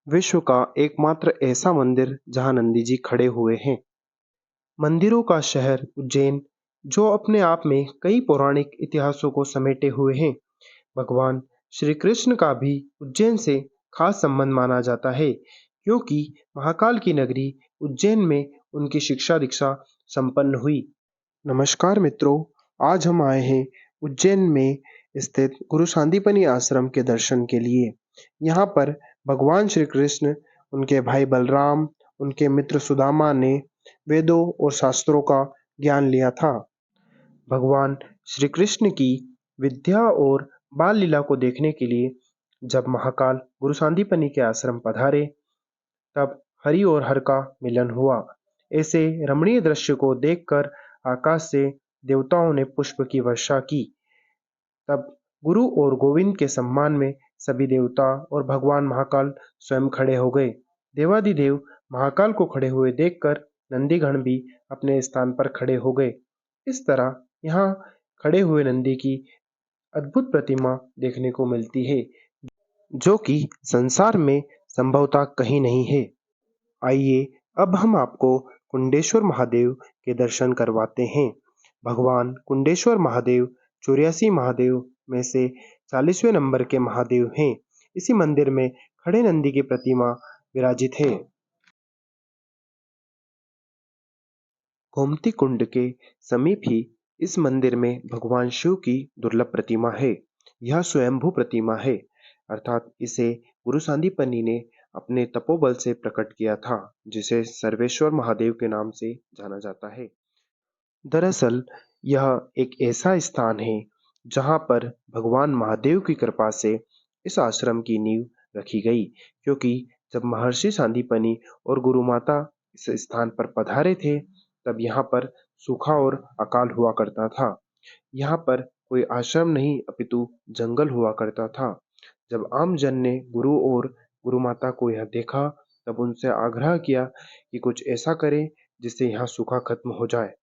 विश्व का एकमात्र ऐसा मंदिर जहां नंदी जी खड़े हुए हैं। मंदिरों का शहर उज्जैन, जो अपने आप में कई पौराणिक इतिहासों को समेटे हुए हैं। भगवान श्री कृष्ण का भी उज्जैन से खास संबंध माना जाता है, क्योंकि महाकाल की नगरी उज्जैन में उनकी शिक्षा दीक्षा संपन्न हुई। नमस्कार मित्रों, आज हम आए हैं उज्जैन में स्थित गुरु सांदीपनि आश्रम के दर्शन के लिए। यहाँ पर भगवान श्री कृष्ण, उनके भाई बलराम, उनके मित्र सुदामा ने वेदों और शास्त्रों का ज्ञान लिया था। भगवान श्री कृष्ण की विद्या और बाल लीला को देखने के लिए जब महाकाल गुरु सांदीपनि के आश्रम पधारे, तब हरि और हर का मिलन हुआ। ऐसे रमणीय दृश्य को देखकर आकाश से देवताओं ने पुष्प की वर्षा की। तब गुरु और गोविंद के सम्मान में सभी देवता और भगवान महाकाल स्वयं खड़े हो गए। देवादिदेव महाकाल को खड़े हुए देखकर नंदीगण भी अपने स्थान पर खड़े हो गए। इस तरह यहाँ खड़े हुए नंदी की अद्भुत प्रतिमा देखने को मिलती है, जो कि संसार में संभवतः कहीं नहीं है। आइए अब हम आपको कुंडेश्वर महादेव के दर्शन करवाते हैं। भगवान कुंडेश्वर महादेव 84 महादेव में से 40वें नंबर के महादेव हैं। इसी मंदिर में खड़े नंदी की प्रतिमा विराजित है। गोमती कुंड के समीप ही इस मंदिर में भगवान शिव की दुर्लभ प्रतिमा है। यह स्वयंभू प्रतिमा है, अर्थात इसे गुरु सांदीपनि ने अपने तपोबल से प्रकट किया था, जिसे सर्वेश्वर महादेव के नाम से जाना जाता है। दरअसल यह एक ऐसा स्थान है जहां पर भगवान महादेव की कृपा से इस आश्रम की नींव रखी गई, क्योंकि जब महर्षि सांदीपनि और गुरु माता इस स्थान पर पधारे थे, तब यहाँ पर सूखा और अकाल हुआ करता था। यहाँ पर कोई आश्रम नहीं अपितु जंगल हुआ करता था। जब आम जन ने गुरु और गुरु माता को यह देखा, तब उनसे आग्रह किया कि कुछ ऐसा करें जिससे यहाँ सूखा खत्म हो जाए।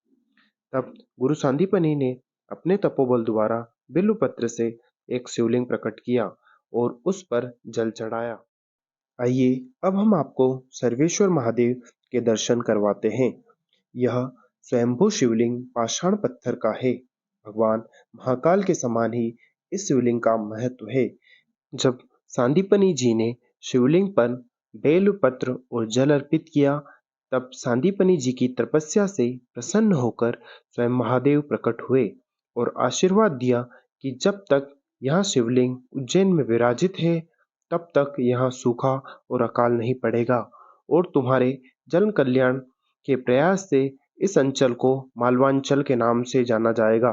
तब गुरु सांदीपनि ने अपने तपोबल द्वारा बिल्वपत्र से एक शिवलिंग प्रकट किया और उस पर जल चढ़ाया। आइए अब हम आपको सर्वेश्वर महादेव के दर्शन करवाते हैं। यह स्वयंभू शिवलिंग पाषाण पत्थर का है। भगवान महाकाल के समान ही इस शिवलिंग का महत्व है। जब सांदीपनि जी ने शिवलिंग पर बेलपत्र और जल अर्पित किया, तब सांदीपनि जी की तपस्या से प्रसन्न होकर स्वयं महादेव प्रकट हुए और आशीर्वाद दिया कि जब तक यह शिवलिंग उज्जैन में विराजित है, तब तक यहाँ सूखा और अकाल नहीं पड़ेगा और तुम्हारे जन कल्याण के प्रयास से इस अंचल को मालवांचल के नाम से जाना जाएगा।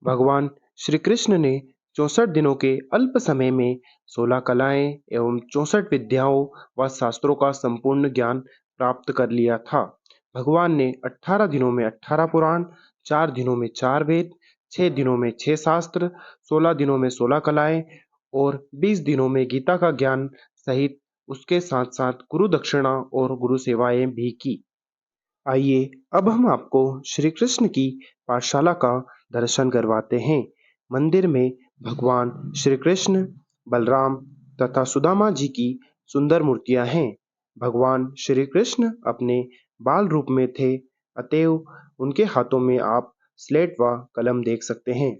भगवान श्री कृष्ण ने 64 दिनों के अल्प समय में 16 कलाएं एवं 64 विद्याओं व शास्त्रों का संपूर्ण ज्ञान प्राप्त कर लिया था। भगवान ने 18 दिनों में 18 पुराण, 4 दिनों में 4 वेद, 6 दिनों में 6 शास्त्र, 16 दिनों में 16 कलाएं और 20 दिनों में गीता का ज्ञान सहित उसके साथ साथ गुरु दक्षिणा और गुरु सेवाएं भी की। आइए अब हम आपको श्री कृष्ण की पाठशाला का दर्शन करवाते हैं। मंदिर में भगवान श्री कृष्ण, बलराम तथा सुदामा जी की सुंदर मूर्तियां हैं। भगवान श्री कृष्ण अपने बाल रूप में थे, अतएव उनके हाथों में आप स्लेट व कलम देख सकते हैं।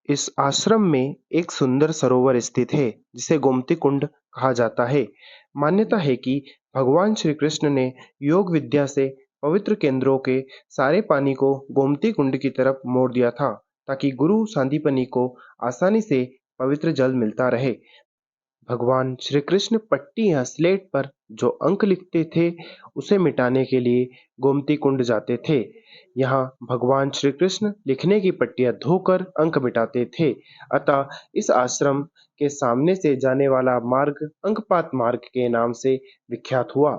इस आश्रम में एक सुंदर सरोवर स्थित है, जिसे गोमती कुंड कहा जाता है। मान्यता है कि भगवान श्री कृष्ण ने योग विद्या से पवित्र केंद्रों के सारे पानी को गोमती कुंड की तरफ मोड़ दिया था, ताकि गुरु सांदीपनि को आसानी से पवित्र जल मिलता रहे। भगवान श्री कृष्ण पट्टी या स्लेट पर जो अंक लिखते थे, उसे मिटाने के लिए गोमती कुंड जाते थे। यहाँ भगवान श्री कृष्ण लिखने की पट्टियां धोकर अंक मिटाते थे। अतः इस आश्रम के सामने से जाने वाला मार्ग अंकपात मार्ग के नाम से विख्यात हुआ।